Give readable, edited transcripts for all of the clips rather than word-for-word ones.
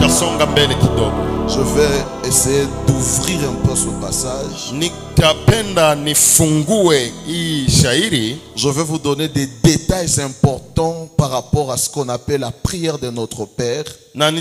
tutasonga mbele kidogo. Je vais essayer d'ouvrir un peu ce passage. Nitapenda nifungue hii shairi. Je vais vous donner des détails importants par rapport à ce qu'on appelle la prière de notre Père. Na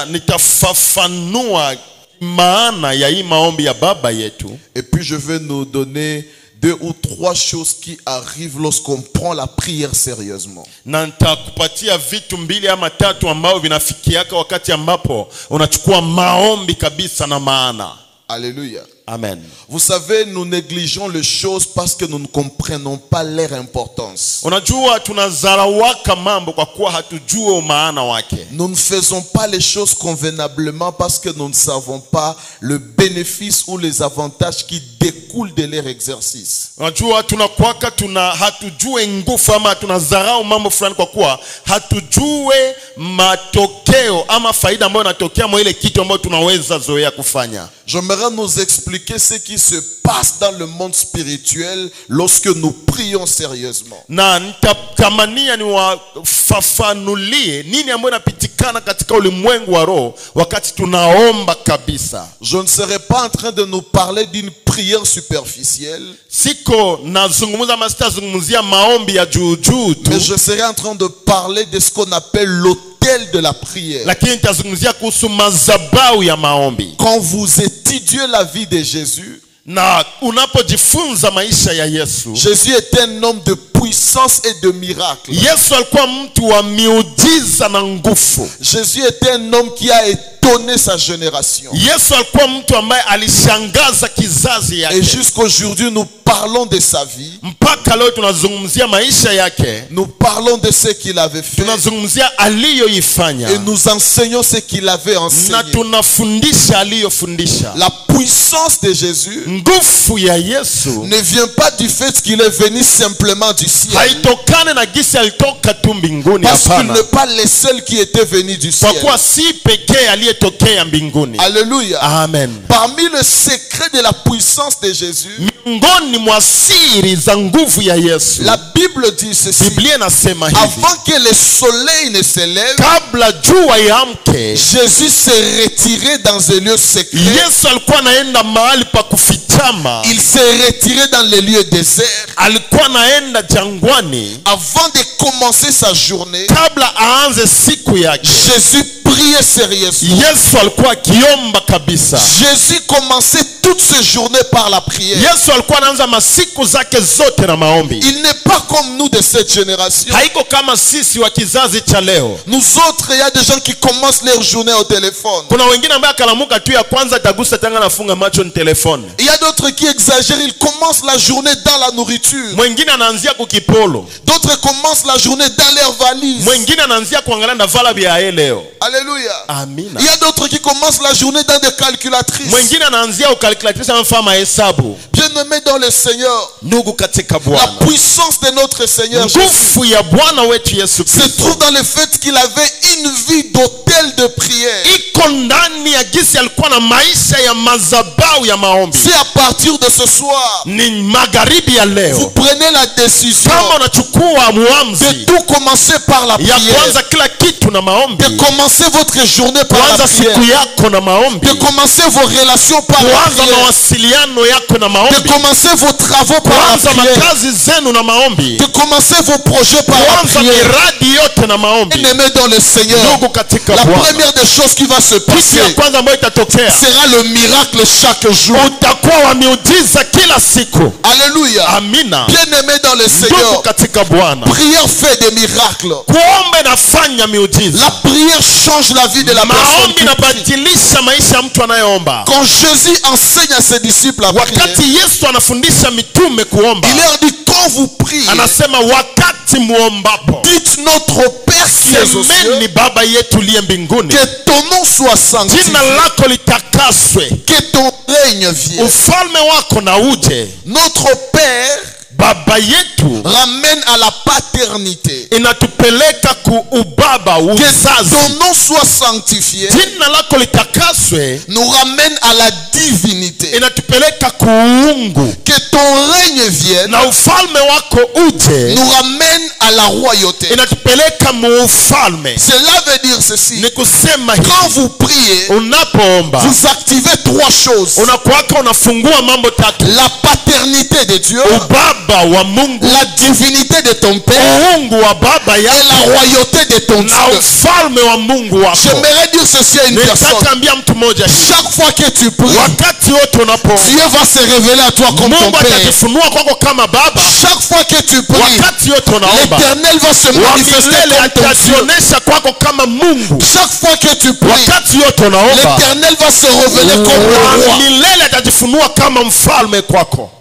nitafafanua maana ya hii maombi ya baba yetu. Et puis je vais nous donner 2 ou 3 choses qui arrivent lorsqu'on prend la prière sérieusement. Na nitakupatia vitu 2 ama 3 ambao vinafikiaka wakati ambapo unachukua maombi kabisa na maana. Alléluia. Amen. Vous savez, nous négligeons les choses parce que nous ne comprenons pas leur importance. Unajua tunazarawaka mambo kwa kuwa hatujua maana wake. Nous ne faisons pas les choses convenablement parce que nous ne savons pas le bénéfice ou les avantages qui découlent de leur exercice. Unajua tunakuwaka hatujue nguvu ama tunazarau mambo fulani kwa kuwa hatujue matokeo ama faida ambayo inatokea mwa ile kitu ambayo tunaweza zoea kufanya. J'aimerais nous expliquer ce qui se passe dans le monde spirituel lorsque nous prions sérieusement. Na nitatamania niwafafanulie nini ambayo inapitikana katika ulimwengu wa roho wakati tunaomba kabisa. Je ne serai pas en train de nous parler d'une prière superficielle. Siko nazungumza ama sitazungumzia maombi ya juu juu tu. Mais je serai en train de parler de ce qu'on appelle l'autel de la prière. Lakini nitazungumzia kuhusu madhabahu ya maombi. Quand vous étudiez la vie de Jésus, na unapojifunza maisha ya Yesu, Jésus était un homme de puissance et de miracle. Yesu alikuwa mtu wa miujiza na nguvu. Jésus était un homme qui a étonné sa génération. Yesu alikuwa mtu ambaye alishangaza kizazi yake. Et jusqu'aujourd'hui nous parlons de sa vie. Mpaka leo tunazungumzia maisha yake. Nous parlons de ce qu'il avait fait. Tunazungumzia aliyoifanya. Et nous enseignons ce qu'il avait enseigné. Na tunafundisha aliyofundisha. La puissance de Jésus nguvu ya Yesu ne vient pas du fait qu'il est venu simplement du ciel. haitokane na gisi alitoka tu mbinguni. Parce qu'il n'est pas le seul qui était venu du ciel. Kwa kuwa si pekee aliyetokea mbinguni. Alléluia. Amen. Parmi le secret de la puissance de Jésus, miongoni mwa siri za nguvu ya Yesu, la Bible dit ceci. Biblia inasema hivi: avant que le soleil ne se lève, kabla jua iamke, Jésus s'est retiré dans un lieu secret. Yesu alikuwa anaenda mahali pa kufichama. Il s'est retiré dans les lieux déserts. Alikuwa anaenda jangwani. Avant de commencer sa journée, kabla aanze siku yake, Jésus priait sérieusement. Yesu alikuwa akiomba kabisa. Jésus commençait toute ses journées par la prière. Yesu alikuwa anaanza masiku zake zote na maombi. Il n'est pas comme nous de cette génération. Haiko kama sisi wa kizazi cha leo. Nous autres, il y a des gens qui commencent leur journée au téléphone. Kuna wengine ambao akalamuka tu ya kwanza tagusa tanga nafunga macho ni telefone. Il y a d'autres qui exagèrent, ils commencent la journée dans la nourriture. Mwingine anaanzia kukipolo. D'autres commencent la journée dans leur valise. Mwingine anaanzia kuangalia ndavala bia leo. Alléluia. Amina. Il y a d'autres qui commencent la journée dans des calculatrices. Mwingine anaanzia ukalkulatrice amefanya mahesabu. Bien-aimés dans le Seigneur, ndugu katika Bwana, la puissance de notre Seigneur nguvu ya Bwana wetu Yesu Kristo se trouve dans le fait qu'il avait une vie d'autel de prière. Iko ndani ya gisi alikuwa na maisha ya madhabahu ya maombi. C'est à partir de ce soir, ni magharibi ya leo, vous prenez la décision kama unachukua muamzi de tout commencer par la prière. Ya kwanza kila kitu na maombi. De commencer votre journée par la prière. Siku yako na maombi. De commencer vos relations par la prière. Mawasiliano yako na maombi. De commencer vos travaux par la prière. Makazi zenu na maombi. De commencer vos projets par la prière. Miradi yote na maombi. Bien-aimés dans le Seigneur, la première des choses qui va se passer sera le miracle chaque jour. Alléluia. Amina. Bien-aimés dans le Seigneur, prière fait des miracles. La prière change la vie de la personne qui prie. Quand Jésus enseigne à ses disciples à prier, il leur dit: quand vous priez, dites notre Père qui est aux cieux, que ton nom soit sanctifié, que ton règne vienne. Notre Père baba yetu ramène à la paternité. inatupeleka ku ubaba, Que uzazi. ton nom soit sanctifié Jina lako litakaswe nous ramène à la divinité. inatupeleka ku uungu, Que ton règne vienne na ufalme wako uje nous ramène à la royauté. inatupeleka mu ufalme. Cela veut dire ceci. Ni kusema Quand hivi, vous priez, unapoomba vous activez trois choses. unakuwaka unafungua mambo tatu: La paternité de Dieu, ubaba wa Mungu, la divinité de ton Père uungu wa baba et yako, la royauté de ton na Dieu. ufalme wa Mungu wako. J'aimerais dire ceci à une personne. Nitaka ambia mtu mmoja, Chaque fois que tu pries, wakati wote unapoomba Dieu va se révéler à toi comme ton Mungu Père. atajifunua kwako kama baba. Chaque fois que tu pries, Wakati wote unaomba, l'Éternel va se wa manifester milele comme ton Dieu. atajionyesha kwako kama Mungu. Chaque fois que tu pries, Wakati wote unaomba, l'Éternel va se révéler comme le wa roi. milele atajifunua kama mfalme kwako.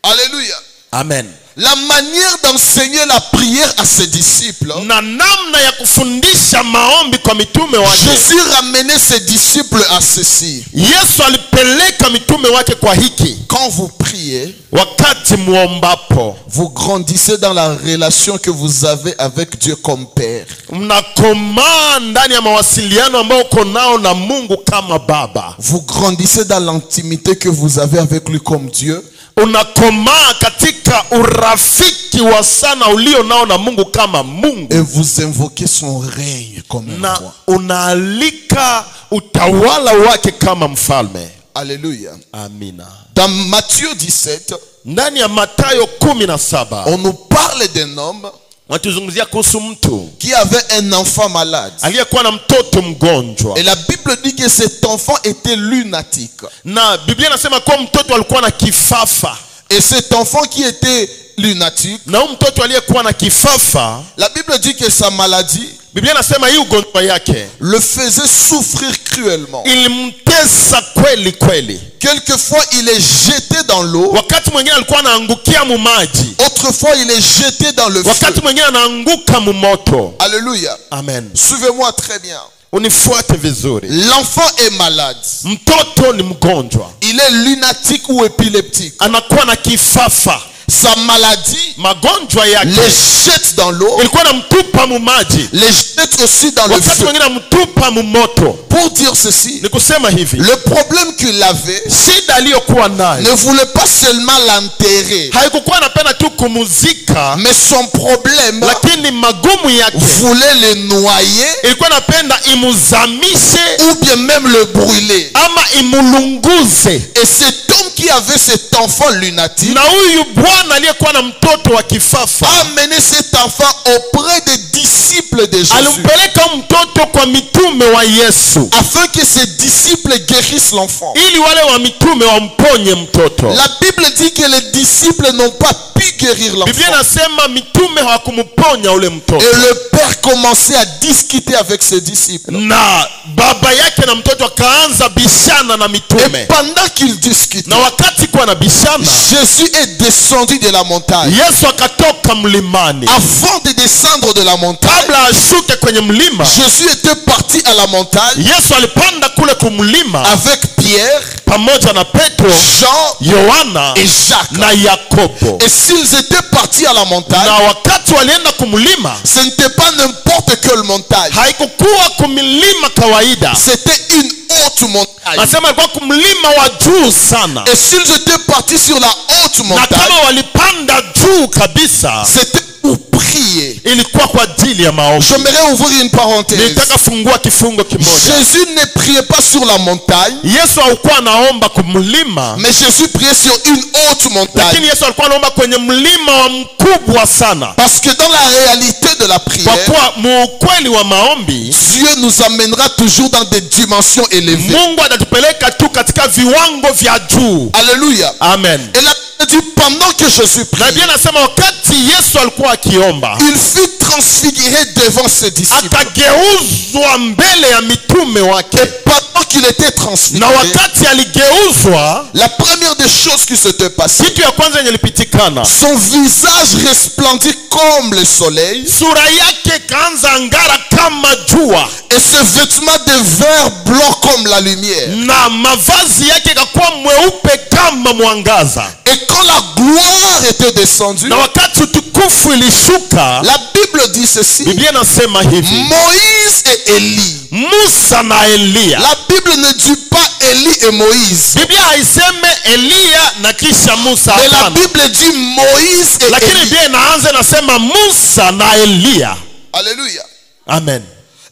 Alléluia. Amen. La manière d'enseigner la prière à ses disciples, Na namna ya kufundisha maombi kwa mitume wake, Jésus ramenait ses disciples à ceci. Yesu alipeleka mitume wake kwa hiki: Quand vous priez, wakati muombapo vous grandissez dans la relation que vous avez avec Dieu comme Père. mnakomaa ndani ya mawasiliano ambayo uko nao na Mungu kama baba. Vous grandissez dans l'intimité que vous avez avec lui comme Dieu. Unakomaa katika urafiki wa sana ulio nao na Mungu kama Mungu, Et vous invoquez son règne comme un na roi. unaalika utawala wake kama mfalme. Alléluia. Amina. Dans Matthieu 17, Ndani ya Mathayo 17 on nous parle d'un homme watuzungumzia kuhusu mtu qui avait un enfant malade. aliyekuwa na mtoto mgonjwa, Et la Bible dit que cet enfant était lunatique. na Biblia inasema kwa mtoto alikuwa na kifafa. Et cet enfant qui était lunatique, Na huyu mtoto aliyekuwa na kifafa, la Bible dit que sa maladie Biblia inasema hii ugonjwa yake le faisait souffrir cruellement. ilimtesa kweli kweli. Quelquefois, il est jeté dans l'eau. Wakati mwingine alikuwa anaangukia mu maji, Autrefois, il est jeté dans le feu. wakati mwingine anaanguka mu moto. Alléluia. Amen. Suivez-moi très bien. Unifuate vizuri. L'enfant est malade. Mtoto ni mgonjwa, Il est lunatique ou épileptique. anakuwa na kifafa. Sa maladie Magonjwa yake les jette dans l'eau, ilikuwa namtupa mu maji, les jette aussi dans le wakati feu. mwingine namtupa mu moto. Pour dire ceci, Ni kusema hivi, le problème qu'il avait shida aliyokuwa ne nayo voulait pas seulement l'enterrer, haikukuwa napenda tu kumuzika, mais son problème lakini magumu yake voulait le noyer ilikuwa napenda imuzamishe ou bien même le brûler. ama imulunguze. Et cet homme qui avait cet enfant lunatique Na huyu bwana aliyekuwa na mtoto wa kifafa a amené cet enfant auprès des disciples de Jésus, alimpeleka mtoto kwa mitume wa Yesu afin que ses disciples guérissent l'enfant. ili wale wa mitume wamponye mtoto. La Bible dit que les disciples n'ont pas pu guérir Biblia l'enfant. inasema mitume hawakumponya ule mtoto, Et le père commençait à discuter avec ses disciples. na baba yake na mtoto akaanza bishana na Et mitume. pendant qu'ils discutaient, Na wakati kwa na bishana, Jésus est descendu de la montagne. Yesu akatoka mlimani. Avant de descendre de la montagne, Kabla ashuke kwenye mlima, Jésus était parti à la montagne Yesu alipanda kule kumlima avec Pierre, pamoja na Petro, Jean Yohana et Jacques. na Yakobo. Et s'ils étaient partis à la montagne, Na wakati walienda kumlima, ce n'était pas n'importe quelle montagne. haikukuwa kumilima kawaida, C'était une haute montagne. nasema ilikuwa kumlima wa juu sana. Et s'ils étaient partis sur la haute Na montagne, kama walipanda juu kabisa, c'était pour prier. ilikuwa kwa ajili ya maombi. J'aimerais ouvrir une parenthèse. Nitaka fungua kifungo kimoja. Jésus ne priait pas sur la montagne, Yesu hakuwa anaomba kumlima, mais Jésus priait sur une haute montagne. lakini Yesu alikuwa anaomba kwenye mlima wa mkubwa sana, Parce que dans la réalité de la kwa prière, kuwa muukweli wa maombi Dieu nous amènera toujours dans des dimensions élevées. Mungu atatupeleka tu katika viwango vya juu. Alléluia. Amen. Et là, il dit, pendant que Jésus Na priait, Biblia inasema wakati Yesu alikuwa akiomba, il fut transfiguré devant ses disciples. akageuzwa mbele ya mitume wake. Pendant qu'il était Na transfiguré, wakati aligeuzwa, la première des choses qui s'était passée, kitu ya kwanza yenye ilipitikana, son visage resplendit comme le soleil sura yake kaanza ngara kama jua, et ses vêtements devinrent blancs comme la lumière. na mavazi yake ikakuwa mweupe kama mwangaza. Et quand la gloire était descendue, na wakati utukufu ilishuka, la Bible dit ceci: Biblia inasema hivi, Moïse et Élie. Musa na Elia. La Bible ne dit pas Élie et Moïse. Biblia haiseme Elia na kisha Musa. Mais la Bible dit Moïse et lakini Élie. Biblia inaanza nasema Musa na Elia. Alléluia. Amen.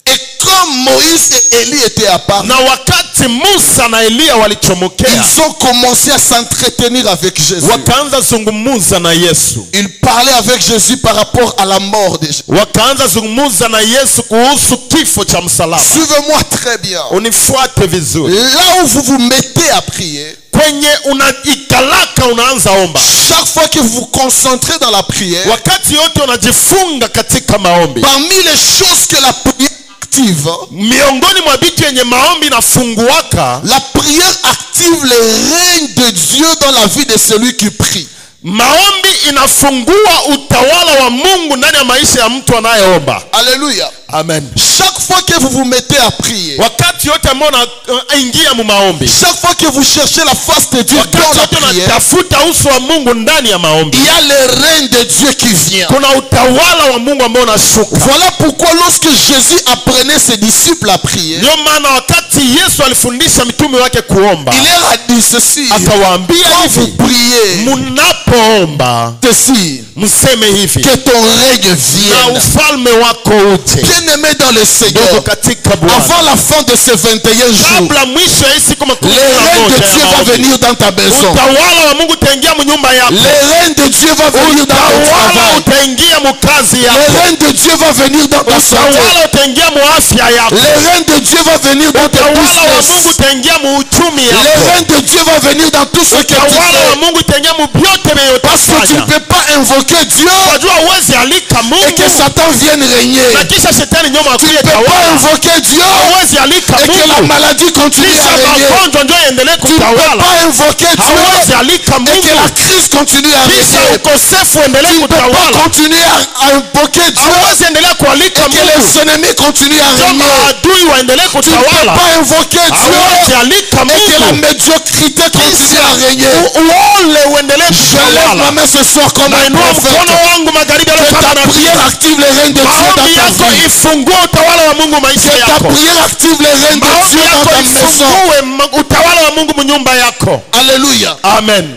Et quand Moïse et Élie étaient apparus, na wakati Musa na Elia walichomokea, ils ont commencé à s'entretenir avec Jésus. wakaanza zungumuza na Yesu. Ils parlaient avec Jésus par rapport à la mort de Jésus. Wakaanza zungumuza na Yesu kuhusu kifo cha msalaba. Suivez-moi très bien. Unifuate vizuri. Là où vous vous mettez à prier, kwenye unaikalaka unaanza omba, chaque fois que vous vous concentrez dans la prière, wakati yote unajifunga katika maombi, parmi les choses que la prière active, miongoni mwa vitu yenye maombi nafunguaka, la prière active le règne de Dieu dans la vie de celui qui prie. maombi inafungua utawala wa Mungu ndani ya maisha ya mtu anayeomba. Alléluia. Amen. Chaque fois que vous vous mettez à prier, wakati yote ambao unaingia mu maombi, chaque fois que vous cherchez la face de Dieu dans la prière, unatafuta uso wa Mungu ndani ya maombi, il y a le règne de Dieu qui vient. kuna utawala wa Mungu ambao unashuka. Voilà pourquoi lorsque Jésus apprenait ses disciples à prier, ndio maana wakati Yesu alifundisha mitume wake kuomba, il leur a dit ceci: akawaambia quand vous hivi, priez, munapoomba ceci, mseme hivi, que ton règne na vienne. ufalme wako uje. Bien-aimé dans le Seigneur, Ndugu katika Bwana, avant la fin de ces 21 jours, kabla mwisho ya siku le règne de Dieu va venir dans ta maison. utawala wa Mungu utaingia mu nyumba yako. Le règne de Dieu va venir dans ton Utawala travail. utaingia mu kazi Le yako. règne de Dieu va venir dans ta santé. Utawala utaingia mu afya yako. Le règne de Dieu va venir dans tes Utawala wa Mungu business. utaingia mu uchumi Le yako. règne de Dieu va venir dans tout ce que tu Utawala wa fais. Mungu utaingia mu vyote Parce que tu ne unayofanya. peux pas invoquer Dieu Wajua huwezi alika Mungu et que Satan vienne régner. na kisha shetani nyuma Tu ne akuye peux pas tawala. invoquer Dieu Huwezi alika et que la Mungu maladie continue kisha à régner. magonjwa ndio yaendelee Tu ne peux kutawala. pas invoquer Hauwezi Dieu alika et que la Mungu crise continue à kisha régner. ukosefu uendelee Tu ne peux pas kutawala. continuer à invoquer Dieu Hauwezi endelea kualika et que Mungu les ennemis continuent à ndio régner. maadui waendelee Tu ne peux kutawala. pas invoquer Hauwezi Dieu alika et que la Mungu médiocrité continue à régner. uole uendelee Je lève ma kutawala. main ce soir comme un Nainua prophète. mkono wangu magharibi Que aliyopanda ta na prière active le règne de Dieu dans maombi ta yako vie. ifungue utawala wa Mungu maisha Que ta yako. prière active le règne de Maombi Dieu dans yako ta maison. ifungue utawala wa Mungu mnyumba yako. Alléluia. Amen.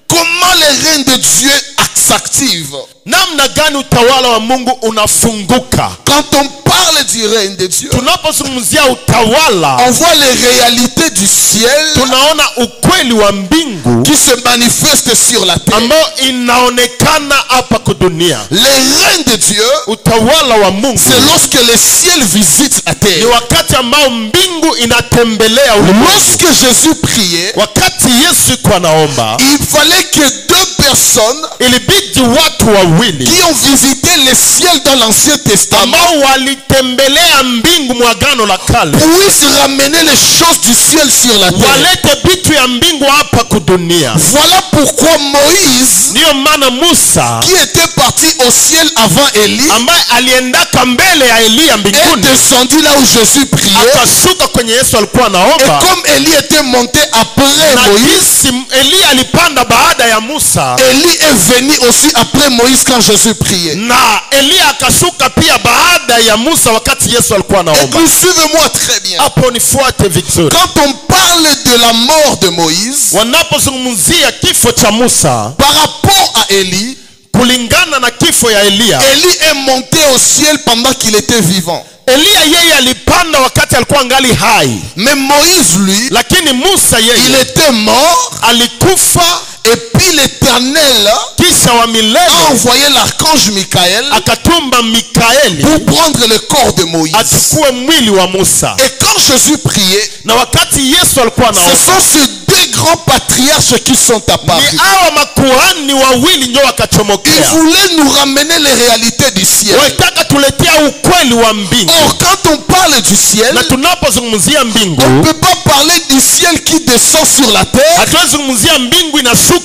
Comment le règne de Dieu s'active? Namna gani utawala wa Mungu unafunguka? Quand on parle du règne de Dieu, Tunapozungumzia utawala, on voit les réalités du ciel tunaona ukweli wa mbingu qui se manifestent sur la terre. ambao inaonekana hapa kudunia. Le règne de Dieu, Utawala wa Mungu c'est lorsque le ciel visite la ni terre. wakati ambao mbingu inatembelea ulimwengu. Lorsque Jésus priait, Wakati Yesu kwa naomba, il fallait que deux personnes ilibidi watu wawili qui ont visité le ciel dans l'Ancien Testament ambao walitembelea mbingu mwa Agano la Kale puissent ramener les choses du ciel sur la terre. walete vitu ya mbingu hapa kudunia. Voilà pourquoi Moïse, Ndiyo maana Musa qui était parti au ciel avant Élie, ambaye aliendaka mbele ya Elia est mbinguni descendu là où Jésus priait. akashuka kwenye Yesu alikuwa Et anaomba, comme Élie était monté après na Moïse, jinsi Elia alipanda baada ya Musa, Élie est venu aussi après Moïse quand Jésus priait. na Elia akashuka pia baada ya Musa wakati Yesu alikuwa anaomba. Écoute, suivez-moi très bien. Hapo nifuate vizuri. Quand on parle de la mort de Moïse, Wanapozungumzia kifo cha Musa par rapport à Élie, kulingana na kifo ya Elia, Élie est monté au ciel pendant qu'il était vivant. Elia yeye alipanda wakati alikuwa ngali hai, Mais Moïse, lui, lakini Musa il yeye était mort. alikufa, Et puis l'Éternel kisha wa a milele envoyé l'archange Michael akatumba Mikaeli pour prendre le corps de Moïse. achukue mwili wa Musa. Et quand Jésus priait, Na wakati Yesu alikuwa ce anaomba, sont ces deux grands patriarches qui sont apparus. ni hawa makuhani wawili ndio Ils wakachomokea, voulaient nous ramener les réalités du ciel. walitaka tuletea ukweli wa mbingu. Or, quand on parle du ciel, Na tunapozungumzia on ne mbingu, peut pas parler du ciel qui descend sur la terre hatuwezi zungumzia mbingu inashuka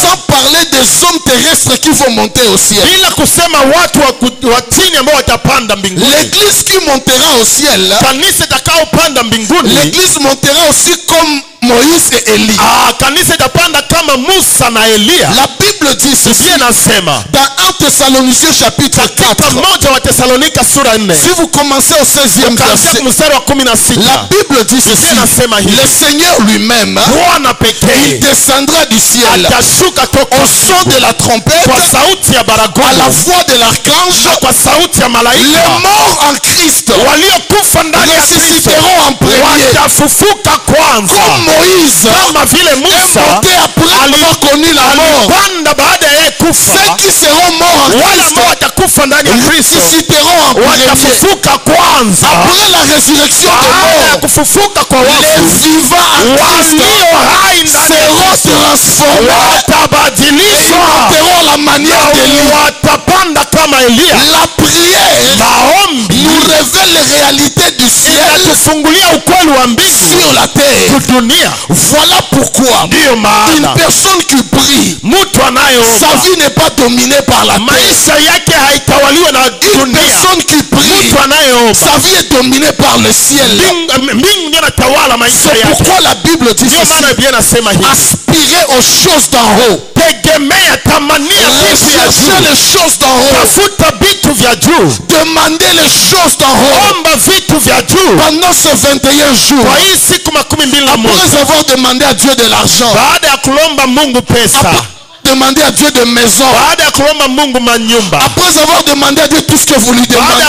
sans parler des hommes terrestres qui vont monter au ciel. L'église qui montera au ciel, l'église montera aussi comme Moïse et Élie. La Bible dit ceci dans 1 Thessaloniciens chapitre 4. Si vous commencez au 16e verset, la Bible dit ceci: le Seigneur lui-même, il descendra du ciel au son de la trompette, à la voix de l'archange. Les morts en Christ ressusciteront en premier, comme Moïse est monté après avoir connu la mort. Ceux qui seront morts en Christ ressusciteront en premier. Après la résurrection des morts, les vivants en Christ seront transformés et ils monteront la manière d'Élie. La prière nous révèle les réalités du ciel sur la terre. Voilà pourquoi une personne qui prie, sa vie n'est pas dominée par la terre. Une personne qui prie, sa vie est dominée par le ciel. C'est pourquoi la Bible dit ceci: aspirez aux choses d'en haut. Recherchez les choses d'en haut. Demandez les choses d'en haut. Pendant ces 21 jours, après avoir demandé à Dieu de l'argent, demander à Dieu de maison, après avoir demandé à Dieu tout ce que vous lui demandez,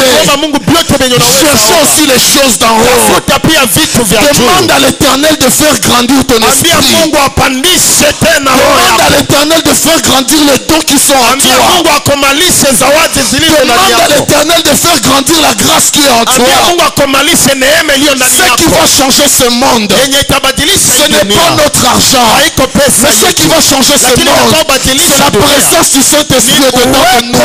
cherchez aussi les choses d'en haut. Demande à l'Éternel de faire grandir ton esprit. Demande à l'Éternel de faire grandir les dons qui sont en toi. Demande à l'Éternel de faire grandir la grâce qui est en toi. Ce qui va changer ce monde, ce n'est pas notre argent, mais ce qui va changer ce monde, c'est la présence du Saint-Esprit dedans de nous.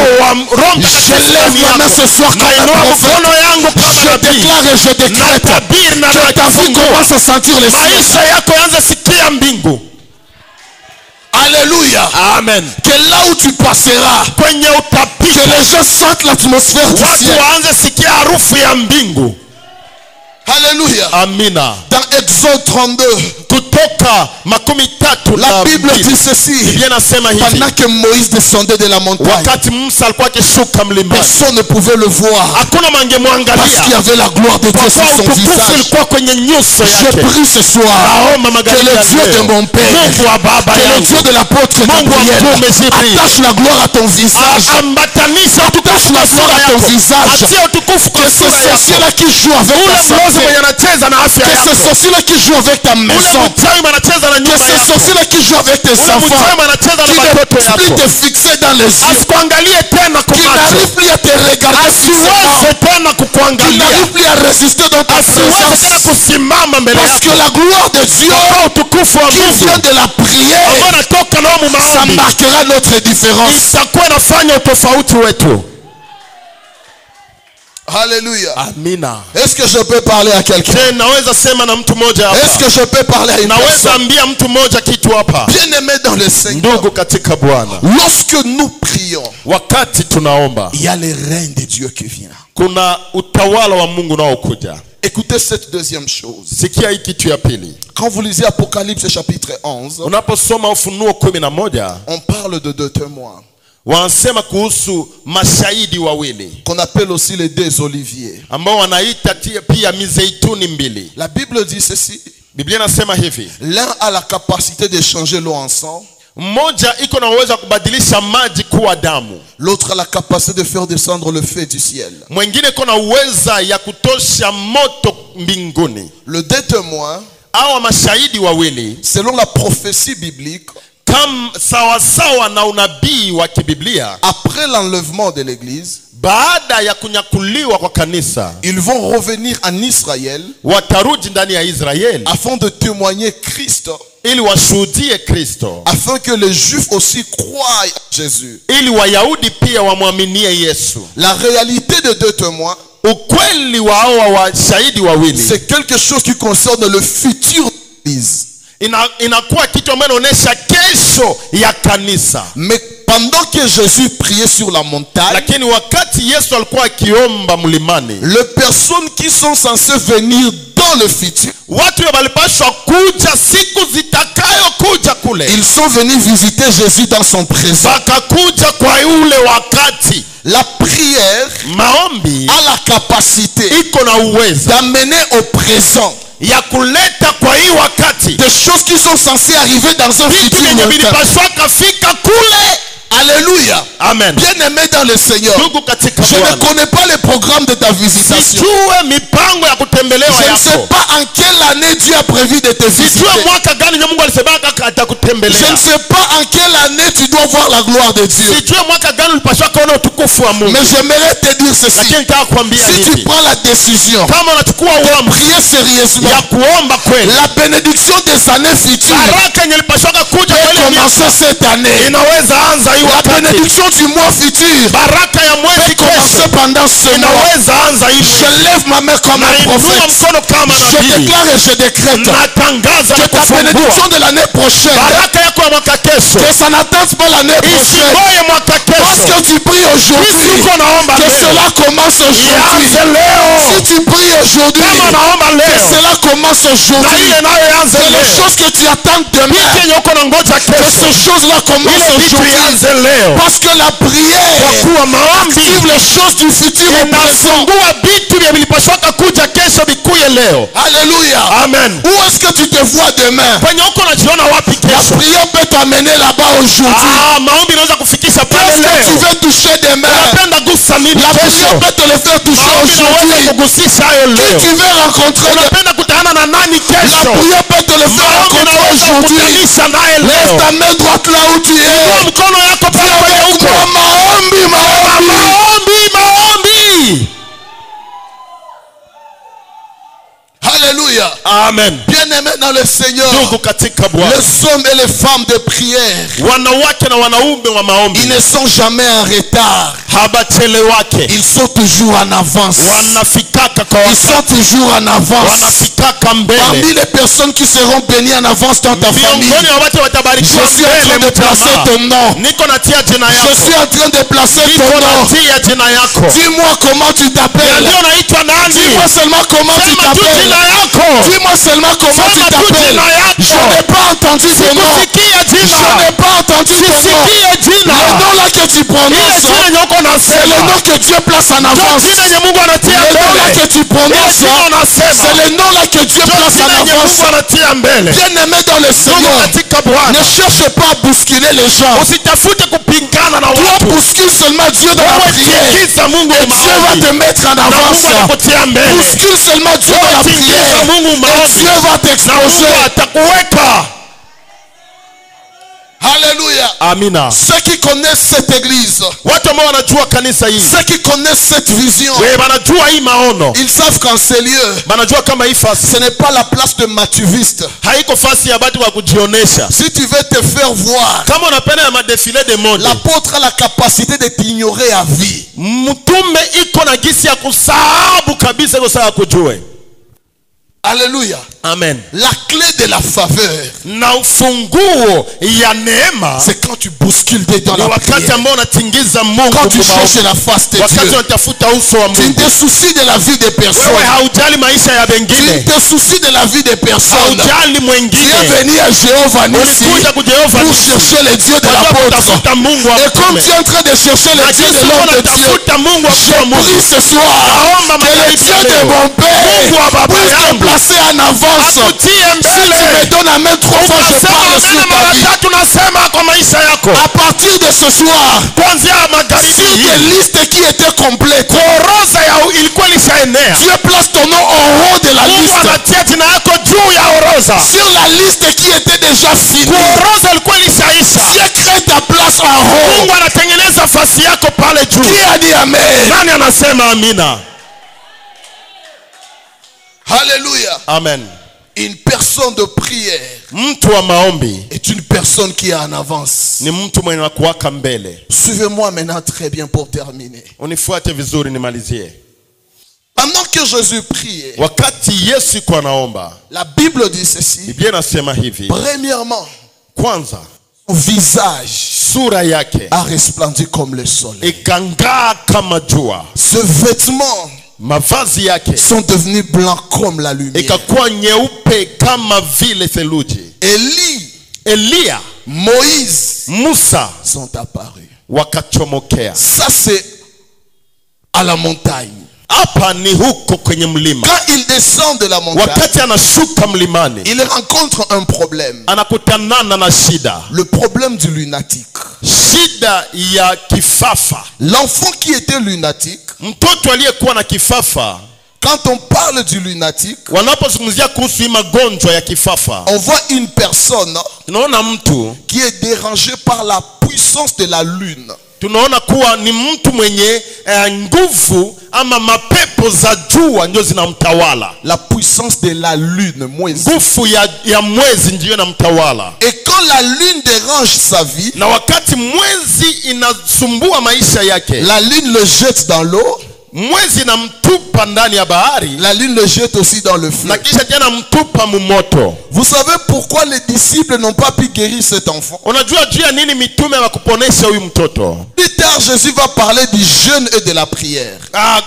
Je lève ma main ce soir comme un prophète. Je déclare et je décrète que ta vie commence à sentir les cieux. Alléluia. Amen. Que là où tu passeras, que les gens sentent l'atmosphère du ciel. Alléluia. Amina. Dans Exode 32, la Bible dit ceci: pendant que Moïse descendait de la montagne, personne ne pouvait le voir parce qu'il y avait la gloire de Dieu sur son visage. Je prie ce soir que le Dieu de mon Père, que le Dieu de l'apôtre Gabriel attache la gloire à ton visage. Attache la gloire à ton visage. Que ce sorcier-là qui joue avec ta santé, que ce sorcier-là qui joue avec ta maison, que ce sorcier-là qui joue avec tes enfants, qui ne peut plus te fixer dans les yeux, qui n'arrive plus à te regarder fixement, qui n'arrive plus à résister dans ta présence, parce que la gloire de Dieu qui vient de la prière, ça marquera notre différence. Alléluia. Amina. Est-ce que je peux parler à quelqu'un? Est-ce que je peux parler à une personne? Bien-aimé dans le Seigneur, lorsque nous prions, il y a le règne de Dieu qui vient. Écoutez cette deuxième chose. Quand vous lisez Apocalypse chapitre 11, on parle de deux témoins qu'on appelle aussi les deux oliviers. La Bible dit ceci: l'un a la capacité de changer l'eau en sang, l'autre a la capacité de faire descendre le feu du ciel. Le deux témoins, selon la prophétie biblique, après l'enlèvement de l'église, ils vont revenir en Israël afin de témoigner Christ, afin que les Juifs aussi croient en Jésus. La réalité de deux témoins, c'est quelque chose qui concerne le futur de l'église. inakuwa kitu ambacho inaonyesha kesho ya kanisa. Mais pendant que Jésus priait sur la montagne, lakini wakati Yesu alikuwa akiomba mlimani, les personnes qui sont censées venir dans le futur, watu walipaswa kuja siku zitakayokuja kule, ils sont venus visiter Jésus dans son présent. Wakakuja kwa ule wakati. La prière maombi a la capacité iko na uwezo d'amener au présent ya kuleta kwa hii wakati des choses qui sont censées arriver dans un futur lointain. Alléluia. Amen. Bien-aimé dans le Seigneur, je ne connais pas les programmes de ta visitation. Je ne sais pas en quelle année Dieu a prévu de te visiter. Je ne sais pas en quelle année tu dois voir la gloire de Dieu. Mais j'aimerais te dire ceci. Si tu prends la décision de prier sérieusement, la bénédiction des années futures peut commencer cette année. La bénédiction du mois futur peut commencer pendant ce mois. Je lève ma main comme un prophète. Je déclare et je décrète que ta bénédiction de l'année prochaine, que ça n'attende pas l'année prochaine. Parce que tu pries aujourd'hui, que cela commence aujourd'hui. Si tu pries aujourd'hui, que cela commence aujourd'hui. Que les choses que tu attends demain, que ces choses-là commencent aujourd'hui. Parce que la prière active les choses du futur au présent. Alléluia. Amen. Où est-ce que tu te vois demain? La prière peut t'amener là-bas aujourd'hui. Qu'est-ce que tu veux toucher demain? La prière peut te le faire toucher aujourd'hui. Qui tu veux rencontrer demain? La prière peut te le faire rencontrer aujourd'hui. Lève ta main droite là où tu es. Maombi. Alléluia. Amen. Bien-aimé dans le Seigneur, les hommes et les femmes de prière, ils ne sont jamais en retard. Ils sont toujours en avance. Ils sont toujours en avance. Parmi les personnes qui seront bénies en avance dans ta famille, je suis en train de placer ton nom. Je suis en train de placer ton nom. Dis-moi comment tu t'appelles. Dis-moi seulement comment tu t'appelles. Dis-moi seulement comment tu t'appelles. Je n'ai pas entendu ton nom. Je n'ai pas entendu ton nom. Le nom là que tu prononces, c'est le nom que Dieu place en avance. Le nom là que tu prononces, c'est le nom là que Dieu place en avance. Bien-aimé dans le Seigneur, ne cherche pas à bousculer les gens. Toi bouscule seulement Dieu dans la prière. Et Dieu va te mettre en avance. Bouscule seulement Dieu dans la prière. Et Dieu va t'exposer. Alléluia. Amina. Ceux qui connaissent cette église, ceux qui connaissent cette vision, ils savent qu'en ces lieux, ce n'est pas la place de matuviste. Si tu veux te faire voir, l'apôtre a la capacité de t'ignorer à vie. Alléluia. Amen. La clé de la faveur, c'est quand tu bouscules dedans la prière. Quand tu cherches la face de Dieu. Tu ne te soucies de la vie des personnes. Tu ne te soucies de la vie des personnes. Tu es venu à Jéhovah Nissi pour chercher le Dieu de l'apôtre. Et comme tu es en train de chercher le Dieu de l'homme de Dieu, je prie ce soir que le Dieu de mon Père puisse te placer en avance. Si tu me donnes la main 3 fois, je parle sur ta vie. À partir de ce soir, sur des listes qui étaient complètes, Dieu place ton nom en haut de la liste. Sur la liste qui était déjà finie, Dieu crée ta place en haut. Qui a dit Amen? Alléluia. Amen. Une personne de prière est une personne qui est en avance. Suivez-moi maintenant très bien pour terminer. Pendant que Jésus priait, wakati Yesu kwa naomba, la Bible dit ceci. Biblia inasema hivi. Premièrement, kwanza, son visage sura yake a resplendi comme le soleil. Ikang'aa kama jua. Ses vêtements mavazi yake sont devenus blancs comme la lumière. ikakuwa nyeupe kama vile theluji. Eliya, Moïse, Musa sont apparus. wakachomokea. Ça c'est à la montagne. Hapa ni huko kwenye mlima. Quand il descend de la montagne, wakati anashuka mlimani, il rencontre un problème. anakutanana na shida. Le problème du lunatique. Shida ya kifafa. L'enfant qui était lunatique, mtoto aliyekuwa na kifafa, quand on parle du lunatique, wanapozungumzia kuhusu magonjwa ya kifafa, on voit une personne tunaona mtu qui est dérangé par la puissance de la lune. Tunaona kuwa ni mtu mwenye nguvu ama mapepo za jua ndio zinamtawala. La puissance de la lune, mwezi. Nguvu ya mwezi ndio inamtawala. Et quand la lune dérange sa vie, na wakati mwezi inasumbua maisha yake, la lune le jette dans l'eau. Mwezi inamtupa ndani ya bahari. La lune le jette aussi dans le feu. Na kisha tena mtupa mumoto. Vous savez pourquoi les disciples n'ont pas pu guérir cet enfant? Unajua juu ya nini mitume hawakuponesha huyu mtoto? Plus tard Jésus va parler du jeûne et de la prière.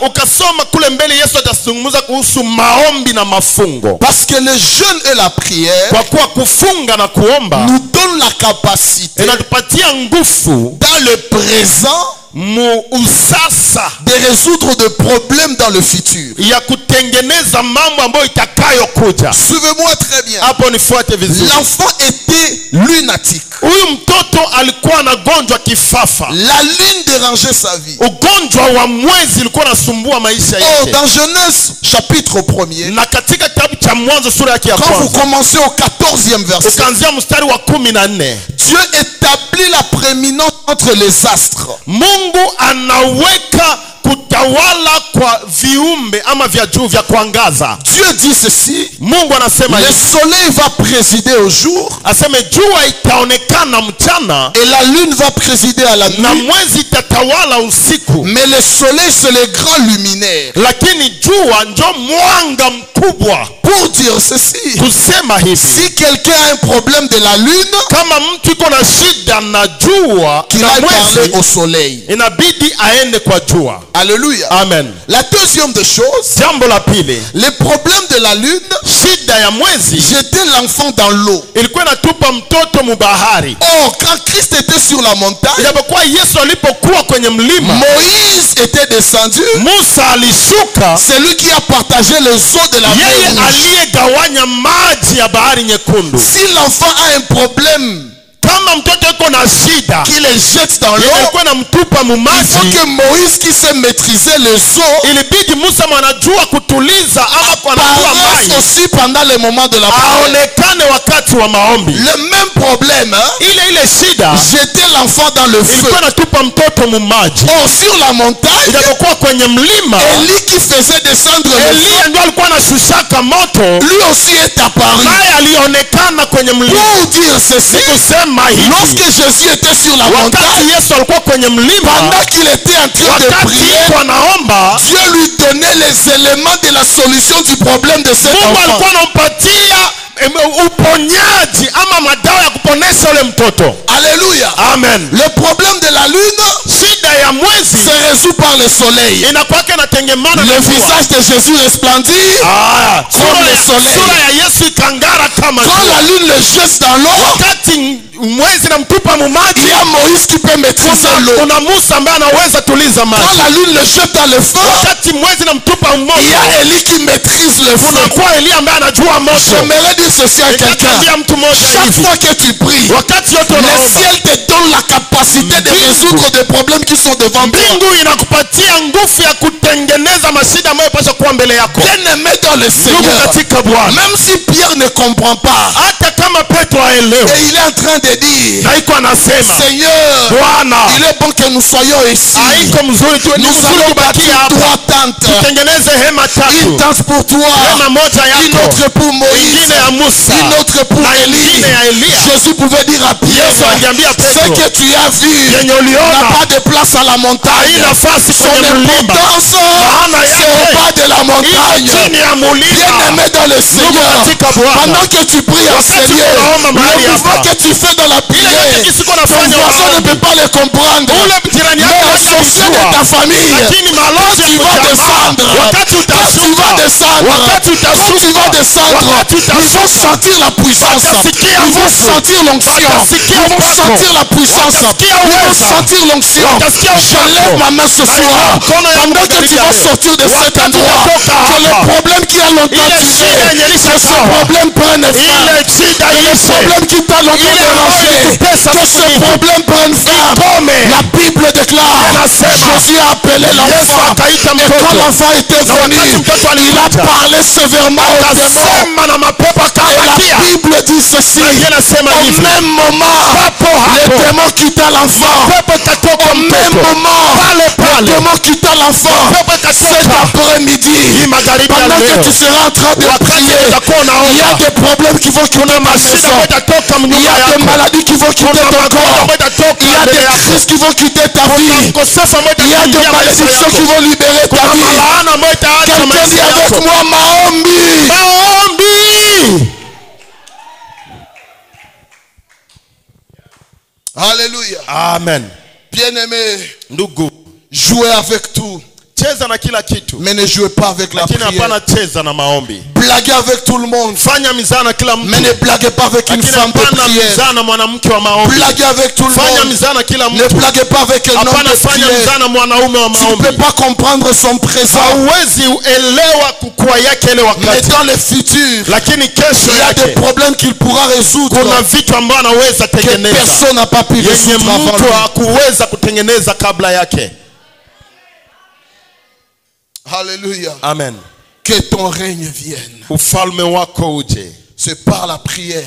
Ukasoma kule mbele Yesu atazungumza kuhusu maombi na mafungo. Parce que le jeûne et la prière, kwa kuwa kufunga na kuomba, nous donne la capacité inatupatia nguvu dans le présent de résoudre des problèmes dans le futur. Suivez-moi très bien. L'enfant était lunatique. La lune dérangeait sa vie. Oh, dans Genèse chapitre 1er, quand vous commencez au 14e verset, Dieu établit la prééminence entre les astres. Mungu anaweka kutawala kwa viumbe ama vya juu vya kuangaza. Dieu dit ceci. Mungu anasema le soleil va présider au jour. Aseme jua itaonekana mchana. Et la lune va présider à la nuit. Na mwezi itatawala usiku. Mais le soleil c'est le grand luminaire. Lakini jua ndio mwanga mkubwa. Pour dire ceci. Kusema hivi. Si quelqu'un a un problème de la lune, kama mtu iko na shida na jua, qu'il aille parler au soleil. Inabidi aende kwa jua. Alléluia. Amen. La deuxième des choses, jambo la pili, le problème de la lune, shida ya mwezi, jeter l'enfant dans l'eau. Ilikuwa inatupa mtoto mubahari. Or quand Christ était sur la montagne, ijapokuwa Yesu alipokuwa kwenye mlima, Moïse était descendu. Musa alishuka. C'est lui qui a partagé les eaux de la mer Rouge. Yeye aliyegawanya maji ya bahari nyekundu. Si l'enfant a un problème, kama mtoto yuko na shida, qui les jette dans l'eau, il faut que Moïse qui sait maîtriser les eaux, ilibidi Musa mwanajua kutuliza ama kwa anajua maji aussi pendant les moments de la prière. Aonekane wakati wa maombi. Le même problème, hein? ile shida, jeter l'enfant dans le feu. Ilikuwa natupa mtoto mumaji. Or sur la montagne, ijapokuwa kwenye mlima, Élie qui faisait descendre le feu, ndio alikuwa anashushaka moto, lui aussi est apparu. Naye alionekana kwenye mlima. Pour dire ceci, lorsque Jésus était sur la montagne, pendant qu'il était en train de prier, Dieu lui donnait les éléments de la solution du problème de cet enfant. Alléluia. Amen. Le problème de la lune se résout par le soleil. Le visage de Jésus resplendit comme le soleil. Quand la lune le jette dans l'eau, il y a Moïse qui peut maîtriser l'eau. Quand la lune le jette dans le feu, il y a Élie qui maîtrise le feu. J'aimerais dire ceci à quelqu'un. Chaque fois que tu pries, le ciel te donne la capacité de résoudre des problèmes qui sont devant toi. Bien-aimé dans le Seigneur, même si Pierre ne comprend pas, Et il est en train de dire, Seigneur, il est bon que nous soyons ici. Nous allons bâtir 3 tentes. Une tente pour toi, une autre pour Moïse, une autre pour Élie. Jésus pouvait dire à Pierre, ce que tu as vu n'a pas de place à la montagne. Son importance, c'est au bas de la montagne. Bien-aimé dans le Seigneur, pendant que tu pries au Seigneur, le mouvement que tu fais dans la prière, ton voisin ne peut pas le comprendre. Mais le sorcier de ta famille, quand tu vas descendre, ils vont sentir la puissance, ils vont sentir l'onction, ils vont sentir la puissance, ils vont sentir l'onction. Je lève ma main ce soir, pendant que tu vas sortir de cet endroit, que le problème qui a longtemps duré, que ce problème prenne fin, que le problème qui t'a longtemps dérangé, que ce problème prenne fin. La Bible déclare, Jésus a appelé l'enfant, et quand l'enfant était venu, il a parlé sévèrement aux démons. Et la Bible dit ceci, au même moment, les démons quittaient l'enfant. Au même moment, les démons quittaient l'enfant. Cet après-midi, pendant que tu seras en train de prier, il y a des problèmes qui vont quitter ta maison. Il y a des maladies qui vont quitter ton corps. Il y a des crises qui vont quitter ta vie. Il y a des malédictions qui vont libérer ta vie. Quelqu'un dit avec moi, Maombi. Alléluia. Amen. Bien-aimé, Ndugu, jouez avec tout, cheza na kila kitu, mais ne jouez pas avec la lakini prière. hapana cheza na maombi. Blaguez avec tout le monde, Fanya mizaa na kila mtu, mais ne blaguez pas avec une lakini femme de hapana prière. mizaa na mwanamke wa maombi. Blaguez avec tout le Fanya monde, mizaa na kila ne mtu, blaguez pas avec un homme hapana de fanya prière. mizaa na mwanaume wa Tu ne maombi. peux pas comprendre son présent, Hauwezi elewa kukua yake ile mais wakati, dans le futur, lakini kesho il y a des yake problèmes qu'il pourra résoudre kuna vitu ambavyo anaweza que tengeneza personne n'a pas pu yenye résoudre avant mtu lui. hakuweza kutengeneza kabla yake. Alléluia. Amen. Que ton règne vienne. Ufalme wako uje. C'est par la prière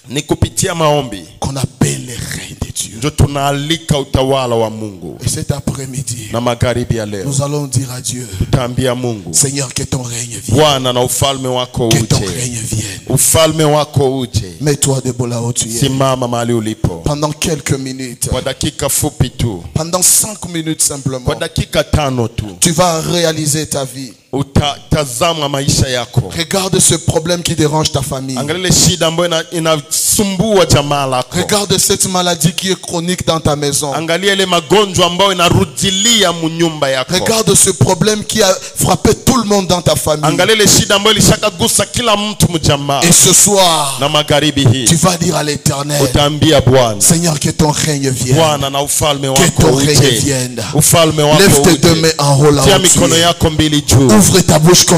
Ni kupitia maombi qu'on appelle le règne de Dieu. ndio tunaalika utawala wa Mungu. Et cet après-midi, Na magharibi ya leo nous allons dire à Dieu, tutaambia Mungu, Seigneur, que ton règne vienne. Bwana, na ufalme wako Que ton uje. règne vienne. Ufalme wako uje. Mets-toi debout là où tu es. Simama mahali ulipo Pendant quelques minutes, kwa dakika fupi tu, pendant 5 minutes simplement, kwa dakika 5 tu, tu vas réaliser ta vie. utatazama maisha yako. Regarde ce problème qui dérange ta famille. Angalia shida ambayo inasumbua jamaa lako. Regarde cette maladie qui est chronique dans ta maison. Angalia ile magonjwa ambayo inarudilia munyumba yako. Regarde ce problème qui a frappé tout le monde dans ta famille. Angalia ile shida ambayo ilishakagusa kila mtu mjamaa. Et ce soir, Na magharibi hii tu vas dire à l'Éternel, utaambia Bwana, Seigneur, que ton règne vienne. Bwana, na ufalme Que wako ton règne uje. vienne. Ufalme wako Lève tes uje. 2 mains en haut là Tia où tu mikono es. yako mbili juu. Ouvre ta bouche comme